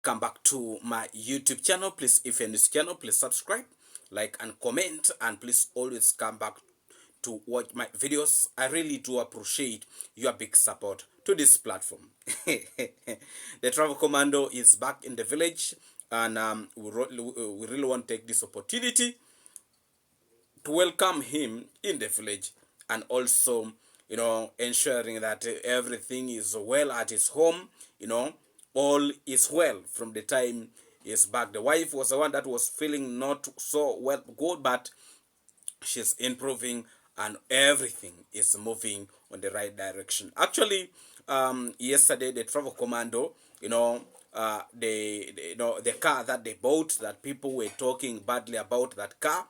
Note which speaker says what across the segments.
Speaker 1: come back to my YouTube channel. Please, if you're in this channel, please subscribe, like, and comment, and please always come back to watch my videos. I really do appreciate your big support to this platform. The Travel Commando is back in the village, and we really want to take this opportunity to welcome him in the village, and also, ensuring that everything is well at his home. All is well from the time he's back. The wife was the one that was feeling not so well good, but she's improving and everything is moving on the right direction. Actually, yesterday the Travel Commando, the car that they bought, that people were talking badly about that car,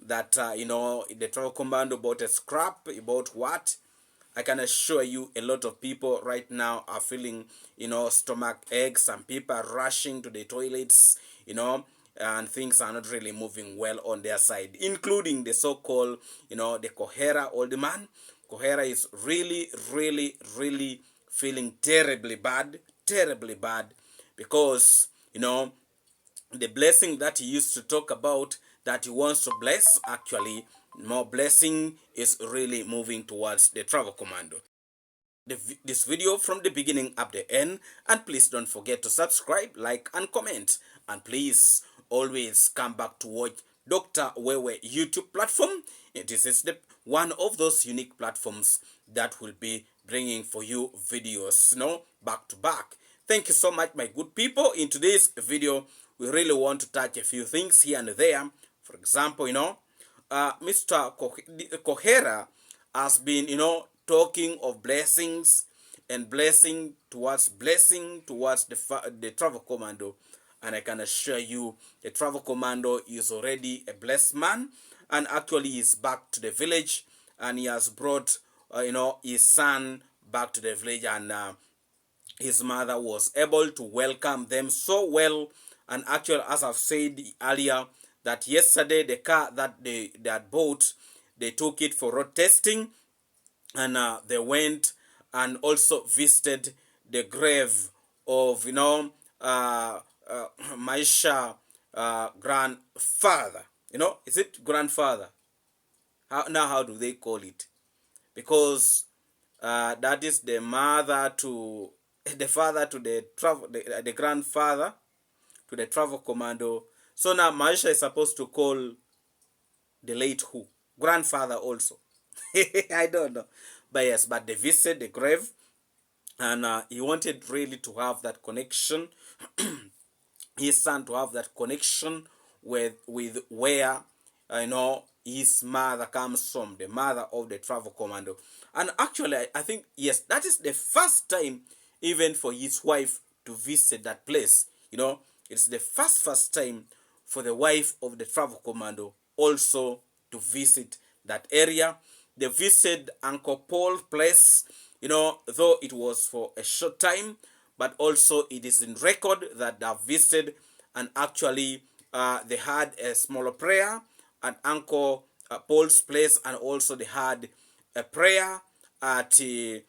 Speaker 1: that the Travel Commando bought a scrap. He bought what? I can assure you, a lot of people right now are feeling, stomach aches. Some people are rushing to the toilets, and things are not really moving well on their side, including the so-called, the Kohera old man. Kohera is really, really, really feeling terribly bad, because, the blessing that he used to talk about, that he wants to bless, actually, more blessing is really moving towards the Travel Commando. This video from the beginning up the end, and please don't forget to subscribe, like, and comment, and please always come back to watch Dr. Wewe YouTube platform. This is one of those unique platforms that will be bringing for you videos, back to back. Thank you so much, my good people. In today's video, we really want to touch a few things here and there. For example, Mr. Kohera has been, talking of blessings and blessing towards the Travel Commando. And I can assure you, the Travel Commando is already a blessed man, and actually he's back to the village, and he has brought, his son back to the village, and his mother was able to welcome them so well. And actually, as I've said earlier, that yesterday the car that they had bought, they took it for road testing, and they went and also visited the grave of, Maisha grandfather. Is it grandfather? How do they call it? Because that is the father to the grandfather to the Travel Commando. So now Maisha is supposed to call the late who? Grandfather also. I don't know. But yes, but they visited the grave, and he wanted really to have that connection, his son to have that connection with where, his mother comes from, the mother of the Travel Commando. And actually, I think, yes, that is the first time even for his wife to visit that place. It's the first time for the wife of the Travel Commando also to visit that area. They visited Uncle Paul's place, though it was for a short time, but also it is in record that they visited, and actually they had a smaller prayer at Uncle Paul's place, and also they had a prayer at the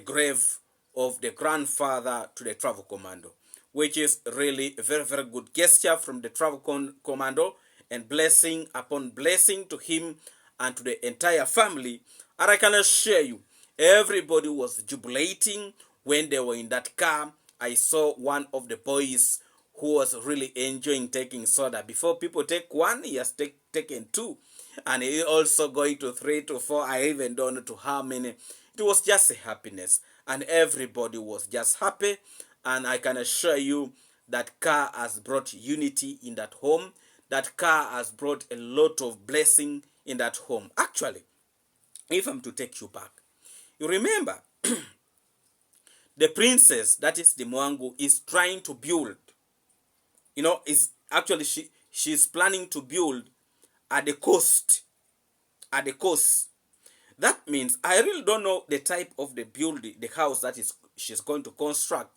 Speaker 1: grave of the grandfather to the Travel Commando, which is really a very, very good gesture from the Travel Commando, and blessing upon blessing to him and to the entire family. And I can assure you, everybody was jubilating when they were in that car. I saw one of the boys who was really enjoying taking soda. Before people take one, he has taken two. And he also going to 3 to 4. I even don't know to how many. It was just a happiness. And everybody was just happy. And I can assure you that car has brought unity in that home. That car has brought a lot of blessing in that home. Actually, if I'm to take you back, you remember the princess, that is the mwangu, is trying to build. Is actually she's planning to build at the coast. At the coast. That means I really don't know the type of the house that she's going to construct.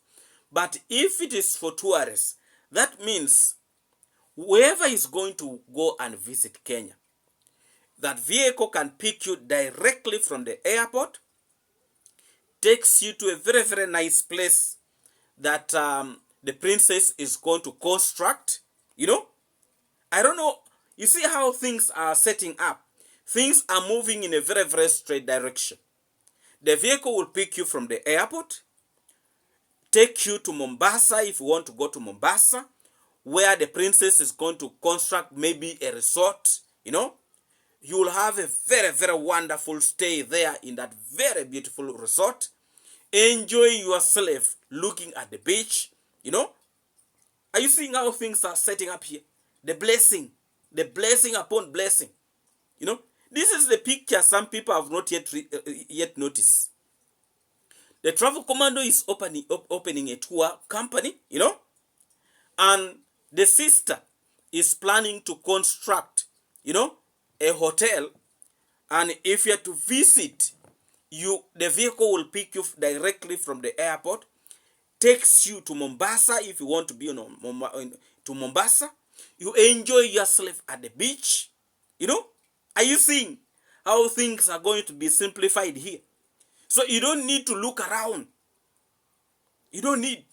Speaker 1: But if it is for tourists, that means whoever is going to go and visit Kenya, that vehicle can pick you directly from the airport, takes you to a very, very nice place that the princess is going to construct, you know. I don't know. You see how things are setting up. Things are moving in a very, very straight direction. The vehicle will pick you from the airport, take you to Mombasa if you want to go to Mombasa, where the princess is going to construct maybe a resort, you know. You will have a very, very wonderful stay there in that very beautiful resort. Enjoy yourself looking at the beach, you know. Are you seeing how things are setting up here? The blessing upon blessing, you know. This is the picture some people have not yet noticed. The travel commando is opening a tour company, you know, and the sister is planning to construct, you know, a hotel. And if you are to visit, the vehicle will pick you directly from the airport, takes you to Mombasa if you want to be to Mombasa. You enjoy yourself at the beach, you know. Are you seeing how things are going to be simplified here? So you don't need to look around. You don't need.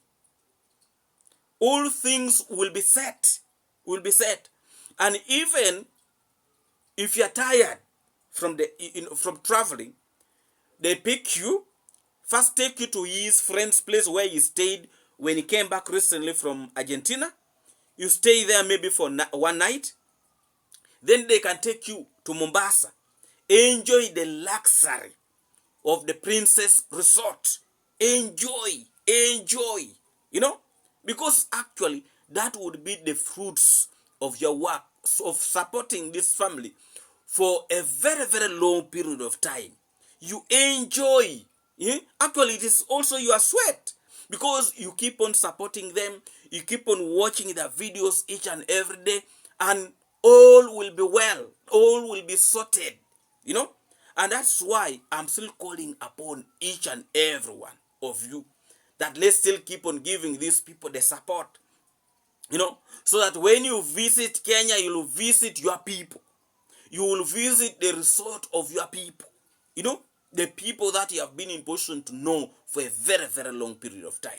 Speaker 1: All things will be set. And even if you're tired from traveling, they pick you, first take you to his friend's place where he stayed when he came back recently from Argentina. You stay there maybe for one night. Then they can take you to Mombasa. Enjoy the luxury of the Princess Resort. Enjoy. You know? Because actually, that would be the fruits of your work, of supporting this family for a very, very long period of time. You enjoy. Actually, it is also your sweat. Because you keep on supporting them. You keep on watching their videos each and every day. And all will be well. All will be sorted. You know? And that's why I'm still calling upon each and every one of you that let's still keep on giving these people the support. You know? So that when you visit Kenya, you will visit your people. You will visit the resort of your people. You know? The people that you have been in position to know for a very, very long period of time.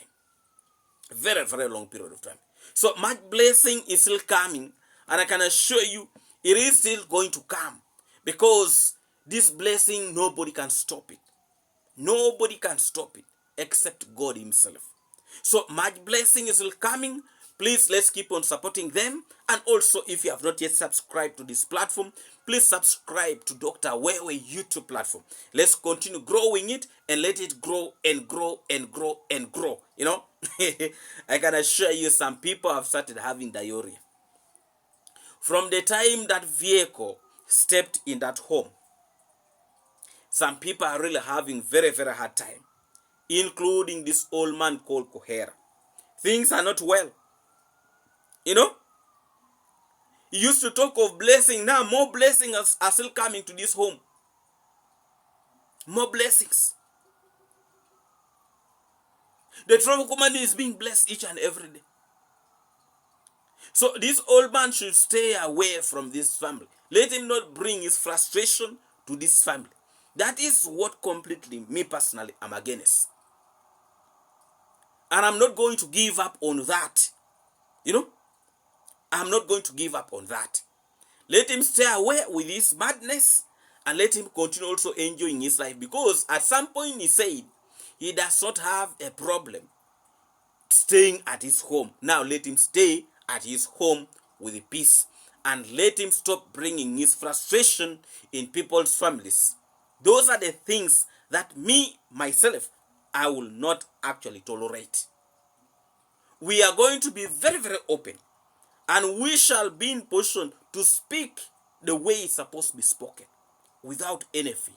Speaker 1: Very, very long period of time. So much blessing is still coming. And I can assure you, it is still going to come. Because this blessing, nobody can stop it. Nobody can stop it except God himself. So much blessing is still coming. Please, let's keep on supporting them. And also, if you have not yet subscribed to this platform, please subscribe to Dr. Wewe YouTube platform. Let's continue growing it and let it grow and grow and grow and grow. You know, I can assure you some people have started having diarrhea. From the time that vehicle stepped in that home, some people are really having very, very hard time, including this old man called Kohera. Things are not well. You know, he used to talk of blessing. Now more blessings are still coming to this home. More blessings. The travel commando is being blessed each and every day. So this old man should stay away from this family. Let him not bring his frustration to this family. That is what completely, me personally, I'm against. And I'm not going to give up on that. You know? I'm not going to give up on that. Let him stay away with his madness and let him continue also enjoying his life. Because at some point he said he does not have a problem staying at his home. Now let him stay at his home with peace. And let him stop bringing his frustration in people's families. Those are the things that me, myself, I will not actually tolerate. We are going to be very, very open. And we shall be in position to speak the way it's supposed to be spoken. Without any fear.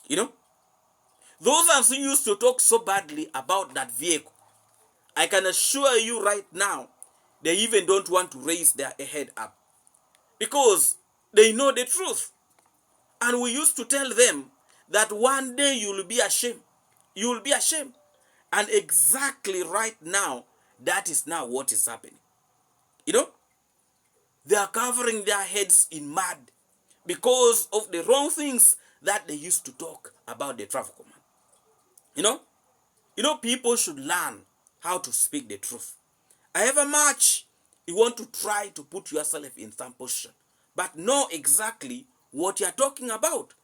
Speaker 1: You know? Those who used to talk so badly about that vehicle, I can assure you right now, they even don't want to raise their head up. Because they know the truth. And we used to tell them that one day you will be ashamed. You will be ashamed. And exactly right now, that is now what is happening. You know? They are covering their heads in mud because of the wrong things that they used to talk about the travel command. You know? People should learn how to speak the truth. However much you want to try to put yourself in some position, but know exactly what you're talking about.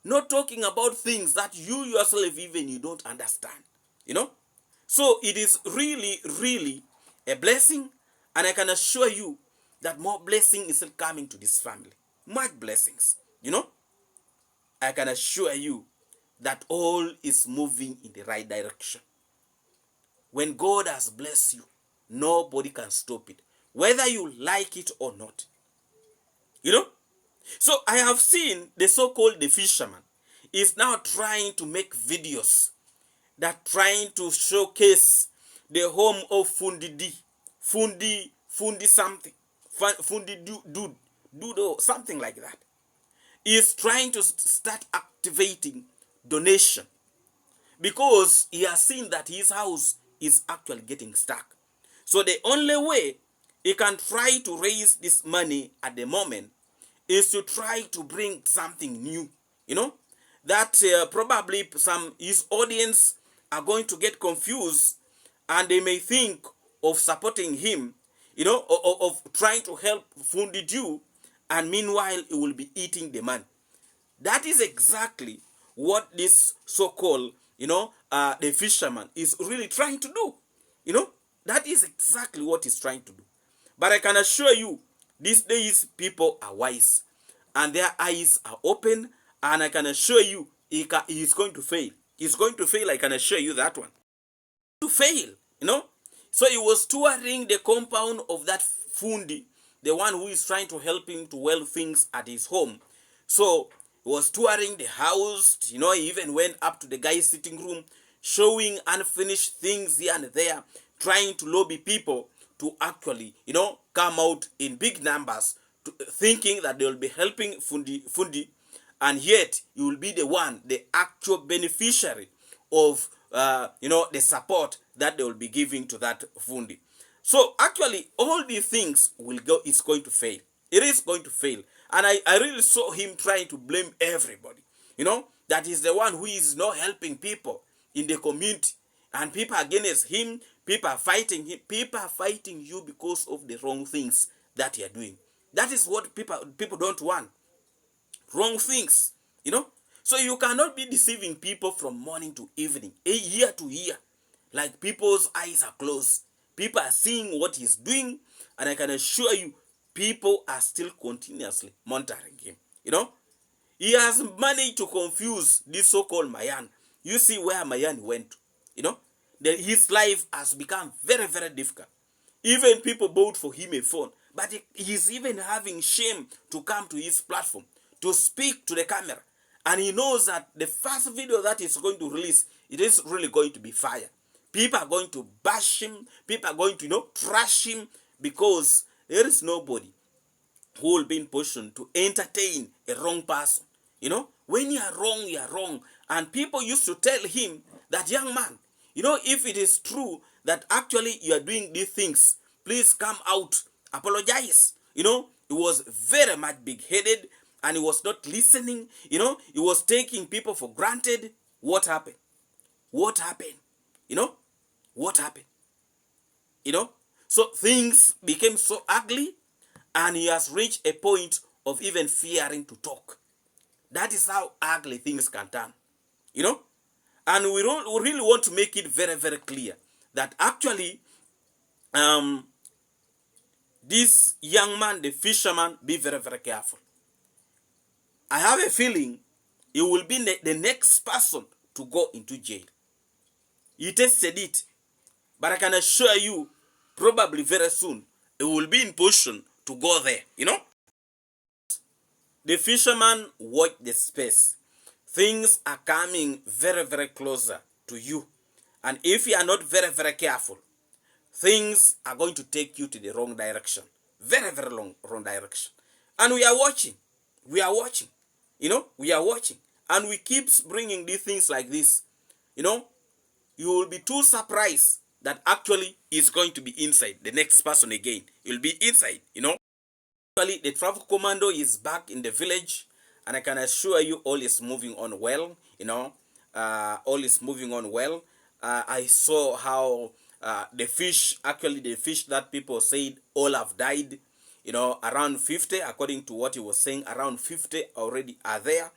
Speaker 1: Not talking about things that you yourself even you don't understand. You know? So it is really, really a blessing, and I can assure you that more blessing is still coming to this family. Much blessings. You know? I can assure you that all is moving in the right direction. When God has blessed you, nobody can stop it, whether you like it or not. You know? So I have seen the so-called the fisherman is now trying to make videos that trying to showcase the home of Fundi D. Fundi something. Fundi dude or something like that. He is trying to start activating donation because he has seen that his house is actually getting stuck. So the only way he can try to raise this money at the moment is to try to bring something new, you know, that probably some his audience are going to get confused, and they may think of supporting him, you know, of trying to help Fundi Jew, and meanwhile he will be eating the money. That is exactly what this so-called, you know, the fisherman is really trying to do. You know, that is exactly what he's trying to do. But I can assure you, these days people are wise and their eyes are open, and I can assure you he is going to fail. He's going to fail, I can assure you that one. To fail, you know. So he was touring the compound of that Fundi, the one who is trying to help him to well things at his home. So he was touring the house, you know, he even went up to the guy's sitting room, showing unfinished things here and there, trying to lobby people to actually, you know, come out in big numbers, thinking that they will be helping Fundi, and yet you will be the one, the actual beneficiary of, you know, the support that they will be giving to that Fundi. So actually, all these things will go. It's going to fail. It is going to fail, and I really saw him trying to blame everybody. You know, that is the one who is not helping people in the community, and people are against him. People are fighting him. People are fighting you because of the wrong things that you are doing. That is what people don't want. Wrong things, you know. So you cannot be deceiving people from morning to evening, year to year. Like people's eyes are closed. People are seeing what he's doing, and I can assure you, people are still continuously monitoring him. You know, he has managed to confuse this so-called Mayan. You see where Mayan went to, you know, his life has become very, very difficult. Even people bought for him a phone, but he's even having shame to come to his platform to speak to the camera. And he knows that the first video that he's going to release, it is really going to be fire. People are going to bash him. People are going to, you know, trash him, because there is nobody who will be in position to entertain a wrong person. You know, when you are wrong, you are wrong. And people used to tell him that, young man, you know, if it is true that actually you are doing these things, please come out, apologize. You know, he was very much big-headed, and he was not listening. You know, he was taking people for granted. What happened? What happened? You know, what happened? You know, so things became so ugly, and he has reached a point of even fearing to talk. That is how ugly things can turn. You know, and we really want to make it very, very clear that actually, this young man, the fisherman, be very, very careful. I have a feeling he will be the next person to go into jail. He tested it, but I can assure you, probably very soon, he will be in position to go there, you know. The fisherman watch the space. Things are coming very, very closer to you. And if you are not very, very careful, things are going to take you to the wrong direction. Very, very wrong direction. And we are watching. We are watching. You know, we are watching. And we keep bringing these things like this. You know, you will be too surprised that actually is going to be inside. The next person again, you'll be inside, you know. Actually, the travel commando is back in the village, and I can assure you all is moving on well, you know. All is moving on well. I saw how the fish, actually the fish that people said all have died, around 50, according to what he was saying, around 50 already are there.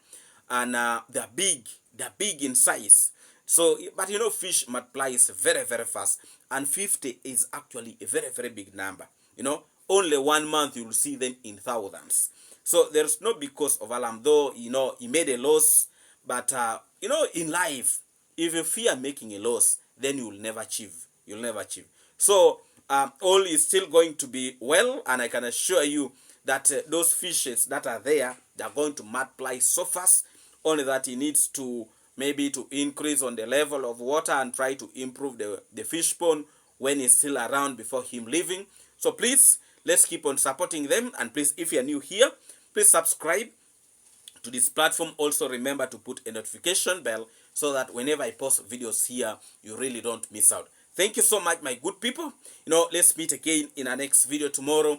Speaker 1: And they're big in size. So, but fish multiplies very, very fast, and 50 is actually a very, very big number. Only 1 month you will see them in thousands. So there's no big cause of alarm, though he made a loss. But in life, if you fear making a loss, then you will never achieve. You'll never achieve. So all is still going to be well, and I can assure you that those fishes that are there, they're going to multiply so fast. Only that he needs to maybe to increase on the level of water and try to improve the fish pond when he's still around before him leaving. So please, let's keep on supporting them. And please, if you're new here, please subscribe to this platform. Also remember to put a notification bell so that whenever I post videos here, you really don't miss out. Thank you so much, my good people. Let's meet again in our next video tomorrow.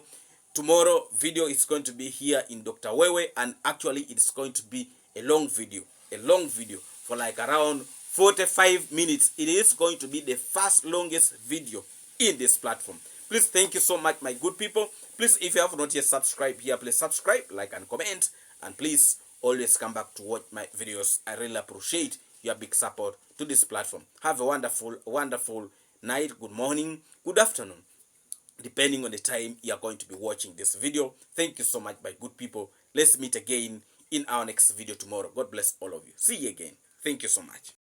Speaker 1: Tomorrow video is going to be here in Dr. Wewe, and actually it's going to be a long video for like around 45 minutes. It is going to be the first longest video in this platform. Please, thank you so much, my good people. Please, if you have not yet subscribed here, please subscribe, like, and comment. And please always come back to watch my videos. I really appreciate your big support to this platform. Have a wonderful, wonderful night, good morning, good afternoon, depending on the time you are going to be watching this video. Thank you so much, my good people. Let's meet again in our next video tomorrow. God bless all of you. See you again. Thank you so much.